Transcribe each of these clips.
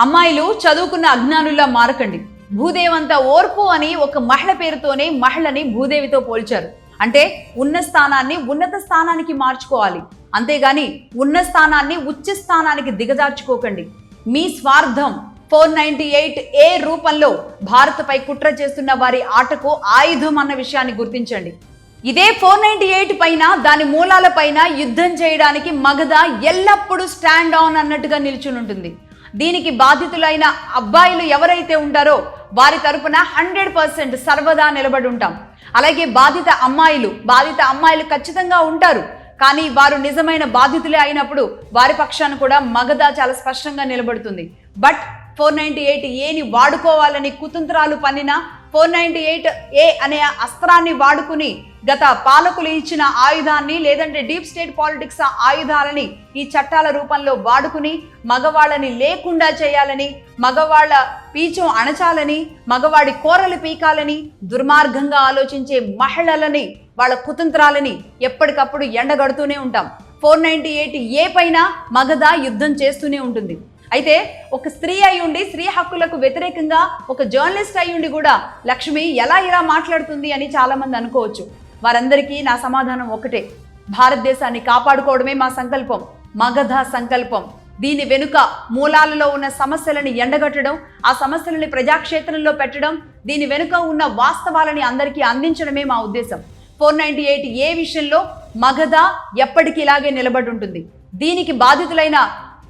అమ్మాయిలు చదువుకున్న అజ్ఞానుల్లా మారకండి. భూదేవంత ఓర్పు అని ఒక మహిళ పేరుతోనే మహిళని భూదేవితో పోల్చారు. అంటే ఉన్న స్థానాన్ని ఉన్నత స్థానానికి మార్చుకోవాలి, అంతేగాని ఉన్న స్థానాన్ని ఉచ్చ స్థానానికి దిగజార్చుకోకండి. మీ స్వార్థం 498A రూపంలో భారత్పై కుట్ర చేస్తున్న వారి ఆటకు ఆయుధం అన్న విషయాన్ని గుర్తించండి. ఇదే 498 పైన దాని మూలాల పైన యుద్ధం చేయడానికి మగధ ఎల్లప్పుడూ స్టాండ్ ఆన్ అన్నట్టుగా నిల్చుని ఉంటుంది. దీనికి బాధితులైన అబ్బాయిలు ఎవరైతే ఉంటారో వారి తరపున 100% సర్వదా నిలబడి ఉంటాం. అలాగే బాధిత అమ్మాయిలు ఖచ్చితంగా ఉంటారు, కానీ వారు నిజమైన బాధితులే అయినప్పుడు వారి పక్షాన కూడా మగధ చాలా స్పష్టంగా నిలబడుతుంది. బట్ 498Aని వాడుకోవాలని కుతంత్రాలు పన్నిన 498A అనే అస్త్రాన్ని వాడుకుని గత పాలకులు ఇచ్చిన ఆయుధాన్ని, లేదంటే డీప్ స్టేట్ పాలిటిక్స్ ఆయుధాలని ఈ చట్టాల రూపంలో వాడుకుని మగవాళ్ళని లేకుండా చేయాలని, మగవాళ్ళ పీచం అణచాలని, మగవాడి కోరలు పీకాలని దుర్మార్గంగా ఆలోచించే మహిళలని, వాళ్ళ కుతంత్రాలని ఎప్పటికప్పుడు ఎండగడుతూనే ఉంటాం. 498A పైన మగధ యుద్ధం చేస్తూనే ఉంటుంది. అయితే ఒక స్త్రీ అయ్యుండి, స్త్రీ హక్కులకు వ్యతిరేకంగా ఒక జర్నలిస్ట్ అయ్యుండి కూడా లక్ష్మి ఎలా ఇలా మాట్లాడుతుంది అని చాలామంది అనుకోవచ్చు. వారందరికీ నా సమాధానం ఒకటే, భారతదేశాన్ని కాపాడుకోవడమే మా సంకల్పం, మగధ సంకల్పం. దీని వెనుక మూలాలలో ఉన్న సమస్యలని ఎండగట్టడం, ఆ సమస్యలని ప్రజాక్షేత్రంలో పెట్టడం, దీని వెనుక ఉన్న వాస్తవాలని అందరికీ అందించడమే మా ఉద్దేశం. 498A విషయంలో మగధ ఎప్పటికీ ఇలాగే నిలబడి ఉంటుంది. దీనికి బాధితులైన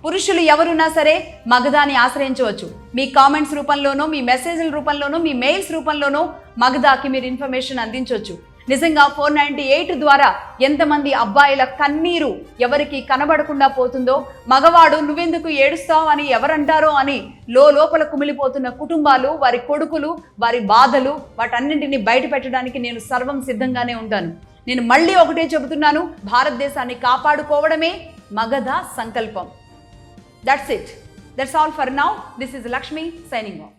పురుషులు ఎవరున్నా సరే మగధాని ఆశ్రయించవచ్చు. మీ కామెంట్స్ రూపంలోనో, మీ మెసేజ్ల రూపంలోనో, మీ మెయిల్స్ రూపంలోనో మగధాకి మీరు ఇన్ఫర్మేషన్ అందించవచ్చు. నిజంగా 498 ద్వారా ఎంతమంది అబ్బాయిల కన్నీరు ఎవరికి కనబడకుండా పోతుందో, మగవాడు నువ్వెందుకు ఏడుస్తావు అని ఎవరంటారో అని లోపల కుమిలిపోతున్న కుటుంబాలు, వారి కొడుకులు, వారి బాధలు, వాటన్నింటినీ బయట పెట్టడానికి నేను సర్వం సిద్ధంగానే ఉంటాను. నేను మళ్ళీ ఒకటే చెబుతున్నాను, భారతదేశాన్ని కాపాడుకోవడమే మగధ సంకల్పం. That's it. That's all for now. This is Lakshmi signing off.